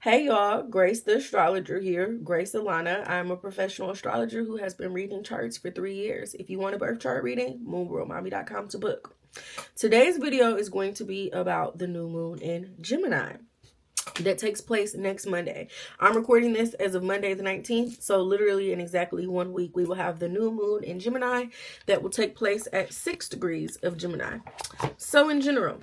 Hey y'all, Grace the astrologer here, Grace Alana. I'm a professional astrologer who has been reading charts for 3 years. If you want a birth chart reading, moonworldmommy.com to book. Today's video is going to be about the new moon in Gemini that takes place next Monday. I'm recording this as of Monday the 19th, so literally in exactly 1 week we will have the new moon in Gemini that will take place at 6 degrees of Gemini. So in general,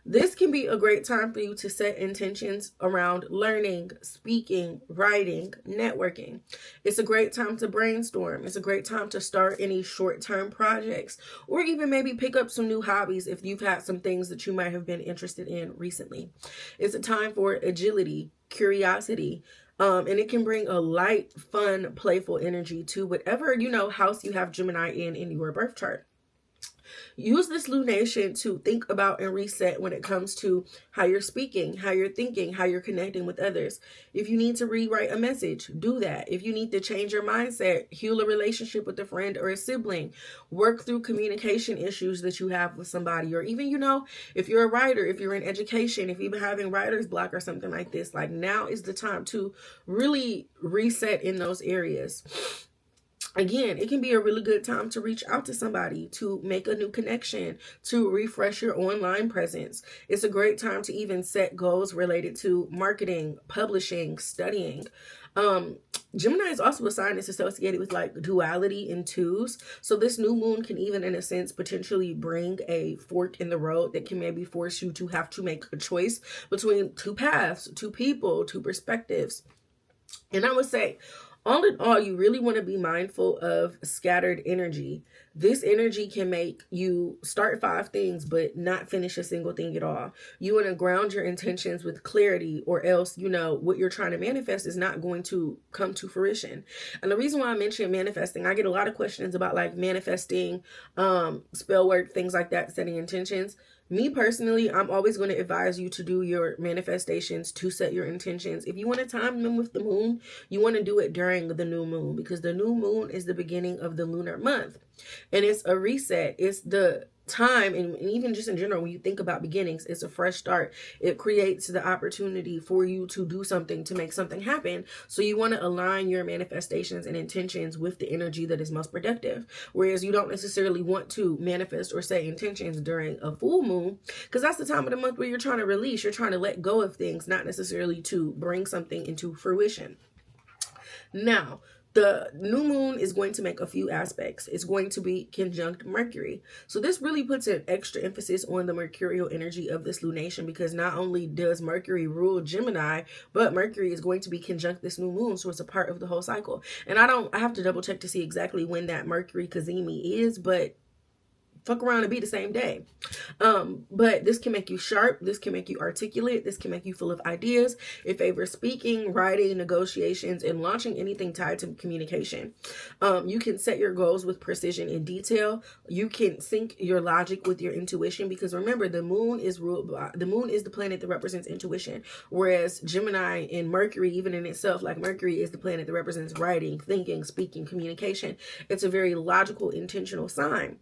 this can be a great time for you to set intentions around learning, speaking, writing, networking. It's a great time to brainstorm. It's a great time to start any short-term projects or even maybe pick up some new hobbies if you've had some things that you might have been interested in recently. It's a time for agility, curiosity, and it can bring a light, fun, playful energy to whatever, house you have Gemini in your birth chart. Use this lunation to think about and reset when it comes to how you're speaking, how you're thinking, how you're connecting with others. If you need to rewrite a message, do that. If you need to change your mindset, heal a relationship with a friend or a sibling, work through communication issues that you have with somebody, or even, if you're a writer, if you're in education, if you've been having writer's block or something like this, like now is the time to really reset in those areas. Again, it can be a really good time to reach out to somebody, to make a new connection, to refresh your online presence. It's a great time to even set goals related to marketing, publishing, studying. Gemini is also a sign that's associated with like duality and twos. So this new moon can even, in a sense, potentially bring a fork in the road that can maybe force you to have to make a choice between two paths, two people, two perspectives. And I would say, all in all, you really want to be mindful of scattered energy. This energy can make you start 5 things, but not finish a single thing at all. You want to ground your intentions with clarity, or else, what you're trying to manifest is not going to come to fruition. And the reason why I mention manifesting, I get a lot of questions about like manifesting, spell work, things like that, setting intentions. Me personally, I'm always going to advise you to do your manifestations, to set your intentions. If you want to time them with the moon, you want to do it during the new moon, because the new moon is the beginning of the lunar month. And it's a reset. It's the time, and even just in general, when you think about beginnings, it's a fresh start. It creates the opportunity for you to do something, to make something happen. So you want to align your manifestations and intentions with the energy that is most productive. Whereas you don't necessarily want to manifest or set intentions during a full moon, because that's the time of the month where you're trying to release, you're trying to let go of things, not necessarily to bring something into fruition. Now, the new moon is going to make a few aspects. It's going to be conjunct Mercury. So this really puts an extra emphasis on the mercurial energy of this lunation, because not only does Mercury rule Gemini, but Mercury is going to be conjunct this new moon. So it's a part of the whole cycle. And I have to double check to see exactly when that Mercury Kazemi is, but fuck around and be the same day. But this can make you sharp. This can make you articulate. This can make you full of ideas. It favors speaking, writing, negotiations, and launching anything tied to communication. You can set your goals with precision and detail. You can sync your logic with your intuition, because remember, the moon is the planet that represents intuition, whereas Gemini and Mercury, even in itself, like Mercury is the planet that represents writing, thinking, speaking, communication. It's a very logical, intentional sign.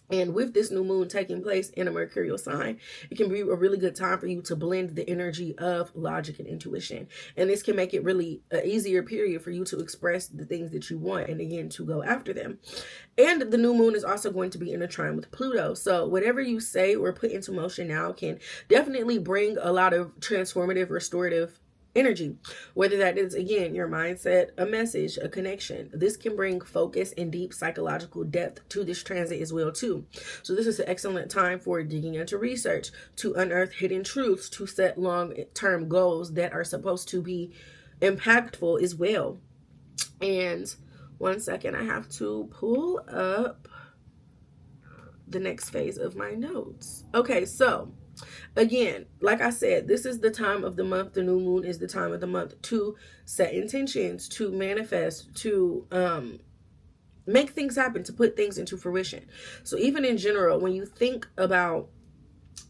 And with this new moon taking place in a mercurial sign, it can be a really good time for you to blend the energy of logic and intuition. And this can make it really an easier period for you to express the things that you want, and again, to go after them. And the new moon is also going to be in a trine with Pluto. So whatever you say or put into motion now can definitely bring a lot of transformative, restorative energy, whether that is, again, your mindset, a message, a connection. This can bring focus and deep psychological depth to this transit as well too. So this is an excellent time for digging into research, to unearth hidden truths, to set long-term goals that are supposed to be impactful as well. And 1 second, I have to pull up the next phase of my notes. Okay, so again, like I said, this is the time of the month. The new moon is the time of the month to set intentions, to manifest, to make things happen, to put things into fruition. So even in general, when you think about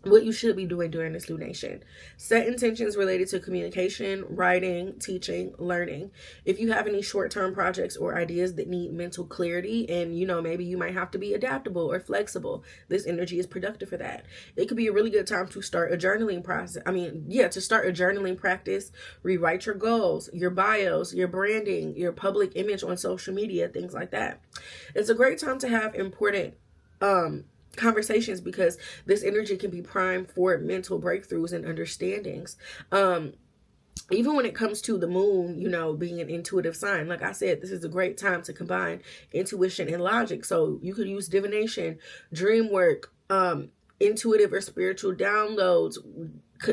what you should be doing during this lunation. Set intentions related to communication, writing, teaching, learning. If you have any short-term projects or ideas that need mental clarity, and maybe you might have to be adaptable or flexible, this energy is productive for that. It could be a really good time to start a journaling process. To start a journaling practice, rewrite your goals, your bios, your branding, your public image on social media, things like that. It's a great time to have important conversations, because this energy can be primed for mental breakthroughs and understandings. Even when it comes to the moon, being an intuitive sign, like I said, this is a great time to combine intuition and logic. So you could use divination, dream work, intuitive or spiritual downloads,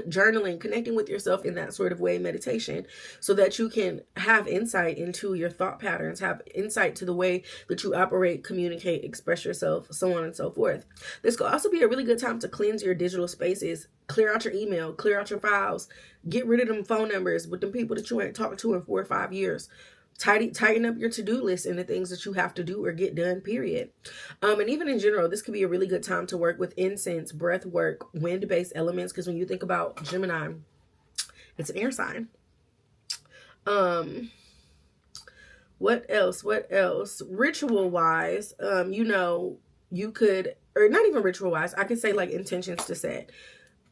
journaling, connecting with yourself in that sort of way, meditation, so that you can have insight into your thought patterns, have insight to the way that you operate, communicate, express yourself, so on and so forth. This could also be a really good time to cleanse your digital spaces, clear out your email, clear out your files, get rid of them phone numbers with them people that you ain't talked to in 4 or 5 years. Tighten up your to-do list and the things that you have to do or get done, period. And even in general, this could be a really good time to work with incense, breath work, wind-based elements, because when you think about Gemini, it's an air sign. What else? Ritual-wise, you could, or not even ritual-wise, I could say like intentions to set.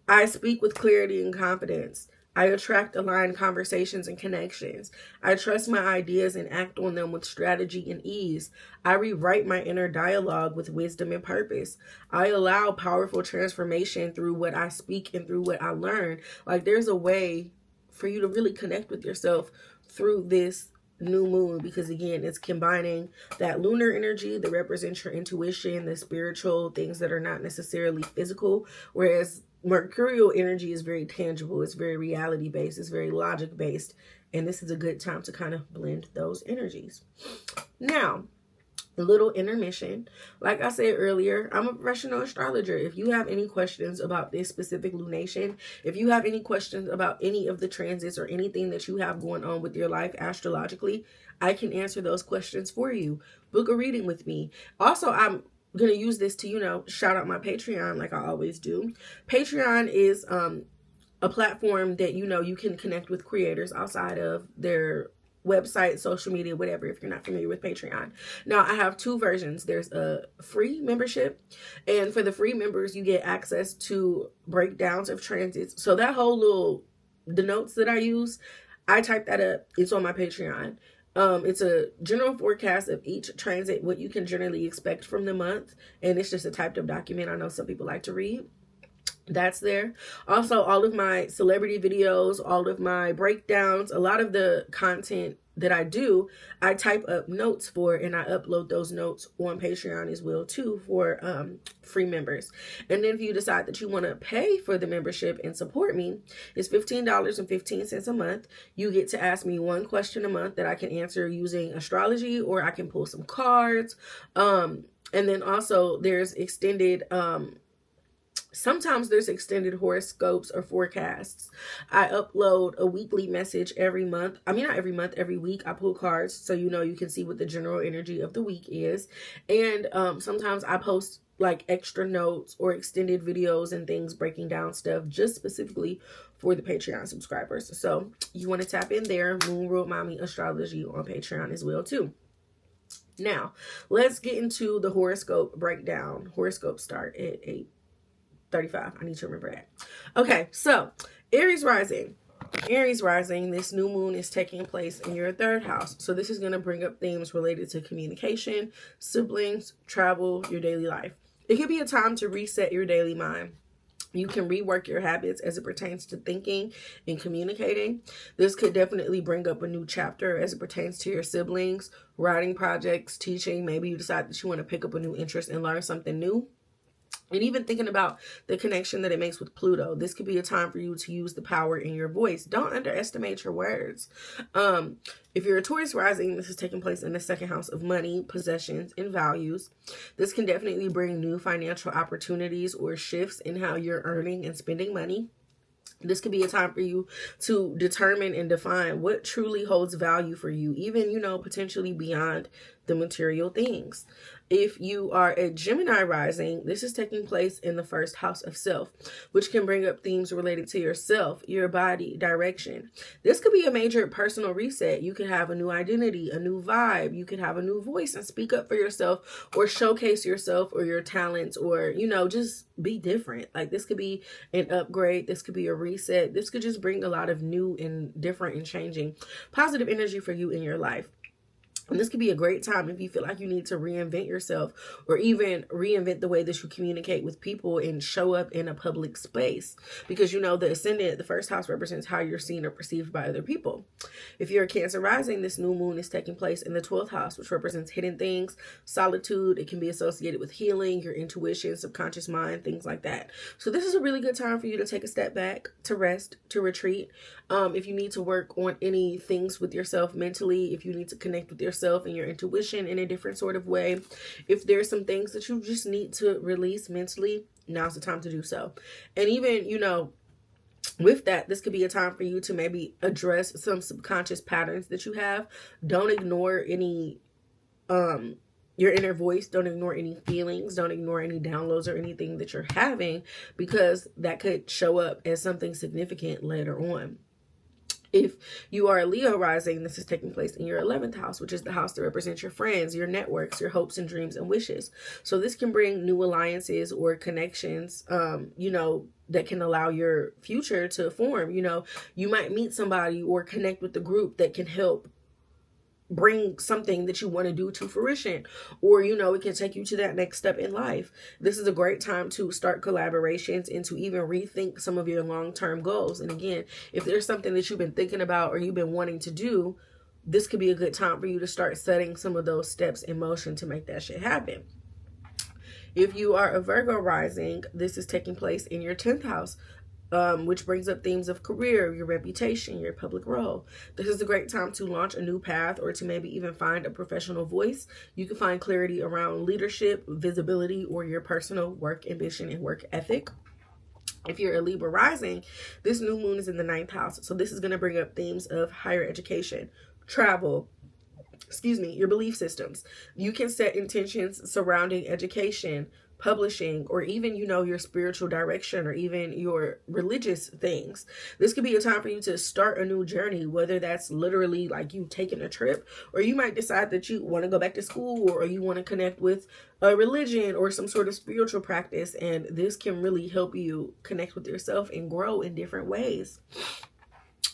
I speak with clarity and confidence. I attract aligned conversations and connections. I trust my ideas and act on them with strategy and ease. I rewrite my inner dialogue with wisdom and purpose. I allow powerful transformation through what I speak and through what I learn. Like, there's a way for you to really connect with yourself through this new moon, because again, it's combining that lunar energy that represents your intuition, the spiritual things that are not necessarily physical, whereas Mercurial energy is very tangible, it's very reality based, it's very logic based, and this is a good time to kind of blend those energies. Now, a little intermission. Like I said earlier, I'm a professional astrologer. If you have any questions about this specific lunation, if you have any questions about any of the transits or anything that you have going on with your life astrologically, I can answer those questions for you. Book a reading with me. Also, I'm going to use this to, shout out my Patreon like I always do. Patreon is a platform that, you can connect with creators outside of their website, social media, whatever, if you're not familiar with Patreon. Now, I have 2 versions. There's a free membership, and for the free members, you get access to breakdowns of transits. So that whole the notes that I use, I type that up. It's on my Patreon. It's a general forecast of each transit, what you can generally expect from the month, and it's just a typed up document. I know some people like to read. That's there. Also, all of my celebrity videos, all of my breakdowns, a lot of the content that I do, I type up notes for, and I upload those notes on Patreon as well too for free members. And then if you decide that you want to pay for the membership and support me, it's $15.15 a month. You get to ask me 1 question a month that I can answer using astrology, or I can pull some cards. And then also there's extended sometimes there's extended horoscopes or forecasts. I upload a weekly message every month. Not every month, every week. I pull cards so you can see what the general energy of the week is. And sometimes I post like extra notes or extended videos and things breaking down stuff just specifically for the Patreon subscribers. So you want to tap in there, Moon Ruled Mommy Astrology on Patreon as well too. Now, let's get into the horoscope breakdown. Horoscopes start at 8:35. I need to remember that. Okay, so Aries rising. Aries rising, this new moon is taking place in your 3rd house. So this is going to bring up themes related to communication, siblings, travel, your daily life. It could be a time to reset your daily mind. You can rework your habits as it pertains to thinking and communicating. This could definitely bring up a new chapter as it pertains to your siblings, writing projects, teaching. Maybe you decide that you want to pick up a new interest and learn something new. And even thinking about the connection that it makes with Pluto, this could be a time for you to use the power in your voice. Don't underestimate your words. If you're a Taurus rising, this is taking place in the 2nd house of money, possessions, and values. This can definitely bring new financial opportunities or shifts in how you're earning and spending money. This could be a time for you to determine and define what truly holds value for you, even, potentially beyond the material things. If you are a Gemini rising, this is taking place in the first house of self, which can bring up themes related to yourself, your body, direction. This could be a major personal reset. You could have a new identity, a new vibe. You could have a new voice and speak up for yourself or showcase yourself or your talents, or, you know, just be different. Like, this could be an upgrade. This could be a reset. This could just bring a lot of new and different and changing positive energy for you in your life. And this could be a great time if you feel like you need to reinvent yourself, or even reinvent the way that you communicate with people and show up in a public space. Because, you know, the ascendant, the first house, represents how you're seen or perceived by other people. If you're a Cancer rising, this new moon is taking place in the 12th house, which represents hidden things, solitude. It can be associated with healing, your intuition, subconscious mind, things like that. So this is a really good time for you to take a step back, to rest, to retreat. If you need to work on any things with yourself mentally, if you need to connect with yourself and your intuition in a different sort of way, if there's some things that you just need to release mentally, now's the time to do so. And even, you know, with that, this could be a time for you to maybe address some subconscious patterns that you have. Don't ignore any your inner voice. Don't ignore any feelings. Don't ignore any downloads or anything that you're having, because that could show up as something significant later on. If you are a Leo rising, this is taking place in your 11th house, which is the house that represents your friends, your networks, your hopes and dreams and wishes. So this can bring new alliances or connections, you know, that can allow your future to form. You know, you might meet somebody or connect with the group that can help bring something that you want to do to fruition, or, you know, it can take you to that next step in life. This is a great time to start collaborations and to even rethink some of your long-term goals. And again, if there's something that you've been thinking about or you've been wanting to do, this could be a good time for you to start setting some of those steps in motion to make that shit happen. If you are a Virgo rising, this is taking place in your 10th house, which brings up themes of career, your reputation, your public role. This is a great time to launch a new path, or to maybe even find a professional voice. You can find clarity around leadership, visibility, or your personal work ambition and work ethic. If you're a Libra rising, this new moon is in the 9th house. So this is going to bring up themes of higher education, travel, your belief systems. You can set intentions surrounding education, publishing, or even, you know, your spiritual direction, or even your religious things. This could be a time for you to start a new journey, whether that's literally like you taking a trip, or you might decide that you want to go back to school, or you want to connect with a religion or some sort of spiritual practice. And this can really help you connect with yourself and grow in different ways.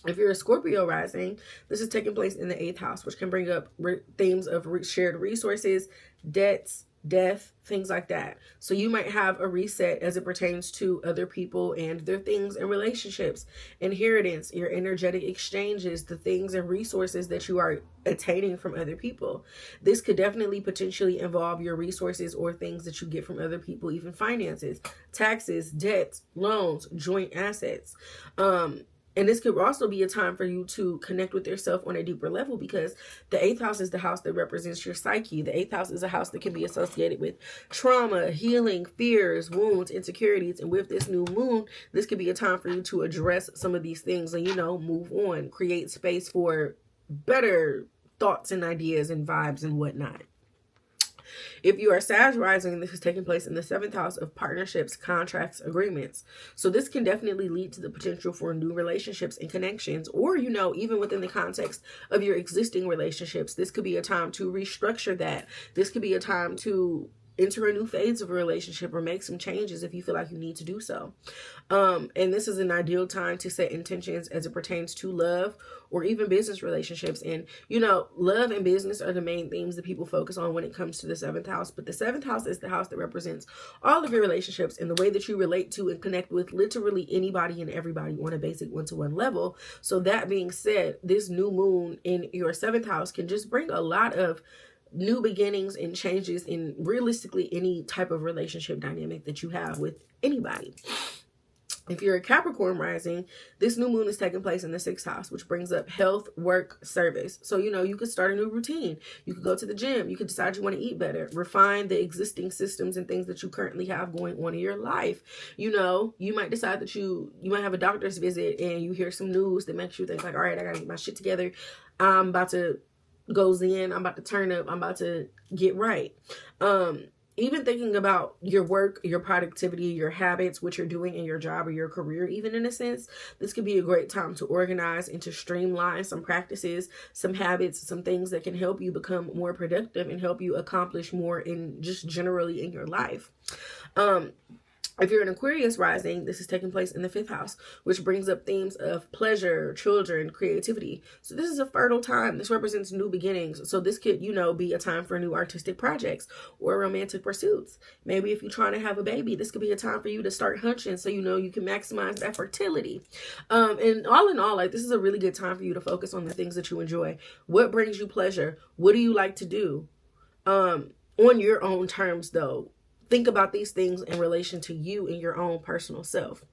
If you're a Scorpio rising, this is taking place in the 8th house, which can bring up themes of shared resources, debts, death, things like that. So you might have a reset as it pertains to other people and their things and relationships, inheritance, your energetic exchanges, the things and resources that you are attaining from other people. This could definitely potentially involve your resources or things that you get from other people, even finances, taxes, debts, loans, joint assets. And this could also be a time for you to connect with yourself on a deeper level, because the 8th house is the house that represents your psyche. The 8th house is a house that can be associated with trauma, healing, fears, wounds, insecurities. And with this new moon, this could be a time for you to address some of these things and, you know, move on, create space for better thoughts and ideas and vibes and whatnot. If you are Sag rising, this is taking place in the 7th house of partnerships, contracts, agreements. So this can definitely lead to the potential for new relationships and connections, or, you know, even within the context of your existing relationships, this could be a time to restructure that. This could be a time to enter a new phase of a relationship or make some changes if you feel like you need to do so. And this is an ideal time to set intentions as it pertains to love or even business relationships. And, you know, love and business are the main themes that people focus on when it comes to the 7th house. But the 7th house is the house that represents all of your relationships and the way that you relate to and connect with literally anybody and everybody on a basic one-to-one level. So that being said, this new moon in your 7th house can just bring a lot of new beginnings and changes in realistically any type of relationship dynamic that you have with anybody. If you're a Capricorn rising, this new moon is taking place in the 6th house, which brings up health, work, service. So, you know, you could start a new routine. You could go to the gym. You could decide you want to eat better, refine the existing systems and things that you currently have going on in your life. You know, you might decide that you might have a doctor's visit and you hear some news that makes you think like, all right, I got to get my shit together. I'm about to goes in. I'm about to turn up. I'm about to get right. Even thinking about your work, your productivity, your habits, what you're doing in your job or your career, even in a sense, this could be a great time to organize and to streamline some practices, some habits, some things that can help you become more productive and help you accomplish more in just generally in your life. If you're an Aquarius rising, this is taking place in the 5th house, which brings up themes of pleasure, children, creativity. So this is a fertile time. This represents new beginnings. So this could, be a time for new artistic projects or romantic pursuits. Maybe if you're trying to have a baby, this could be a time for you to start hunching so you can maximize that fertility. And all in all, like, this is a really good time for you to focus on the things that you enjoy. What brings you pleasure? What do you like to do? On your own terms, though. Think about these things in relation to you and your own personal self.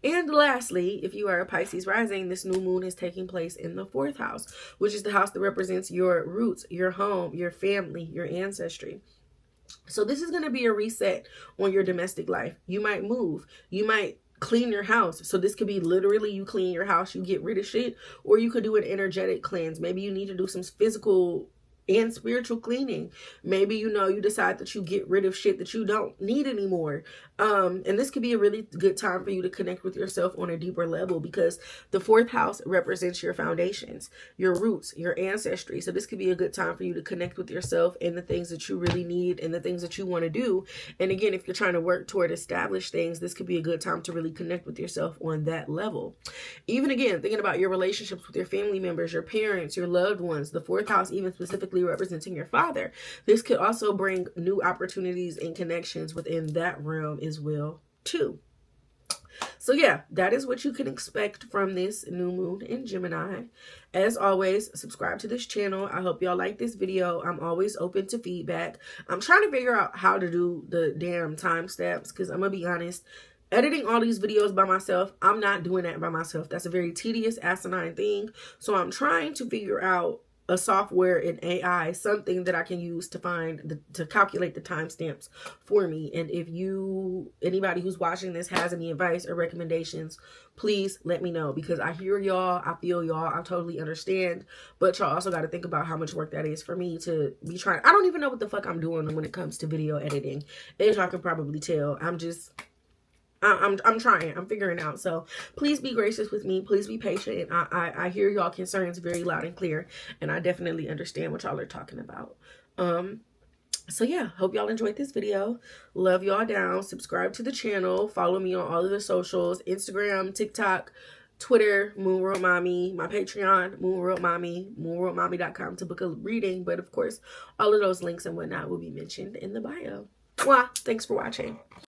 And lastly, if you are a Pisces rising, this new moon is taking place in the 4th house, which is the house that represents your roots, your home, your family, your ancestry. So this is going to be a reset on your domestic life. You might move. You might clean your house. So this could be literally you clean your house, you get rid of shit, or you could do an energetic cleanse. Maybe you need to do some physical and spiritual cleaning. Maybe you decide that you get rid of shit that you don't need anymore. And this could be a really good time for you to connect with yourself on a deeper level, because the 4th house represents your foundations, your roots, your ancestry. So this could be a good time for you to connect with yourself and the things that you really need and the things that you want to do. And again, if you're trying to work toward established things, this could be a good time to really connect with yourself on that level. Even again, thinking about your relationships with your family members, your parents, your loved ones, the 4th house even specifically representing your father. This could also bring new opportunities and connections within that realm as well too. So yeah, that is what you can expect from this new moon in Gemini. As always, subscribe to this channel. I hope y'all like this video. I'm always open to feedback. I'm trying to figure out how to do the damn timestamps, because I'm gonna be honest, editing all these videos by myself, I'm not doing that by myself. That's a very tedious, asinine thing. So I'm trying to figure out a software in AI, something that I can use to calculate the timestamps for me. And if anybody who's watching this has any advice or recommendations, please let me know, because I hear y'all, I feel y'all, I totally understand, but y'all also got to think about how much work that is for me to be trying. I don't even know what the fuck I'm doing when it comes to video editing, as y'all can probably tell. I'm trying. I'm figuring out. So please be gracious with me. Please be patient. I hear y'all concerns very loud and clear, and I definitely understand what y'all are talking about. So yeah, hope y'all enjoyed this video. Love y'all down. Subscribe to the channel. Follow me on all of the socials: Instagram, TikTok, Twitter, Moonworld Mommy, my Patreon, Moonworld Mommy, moonworldmommy.com to book a reading. But of course, all of those links and whatnot will be mentioned in the bio. Mwah. Thanks for watching.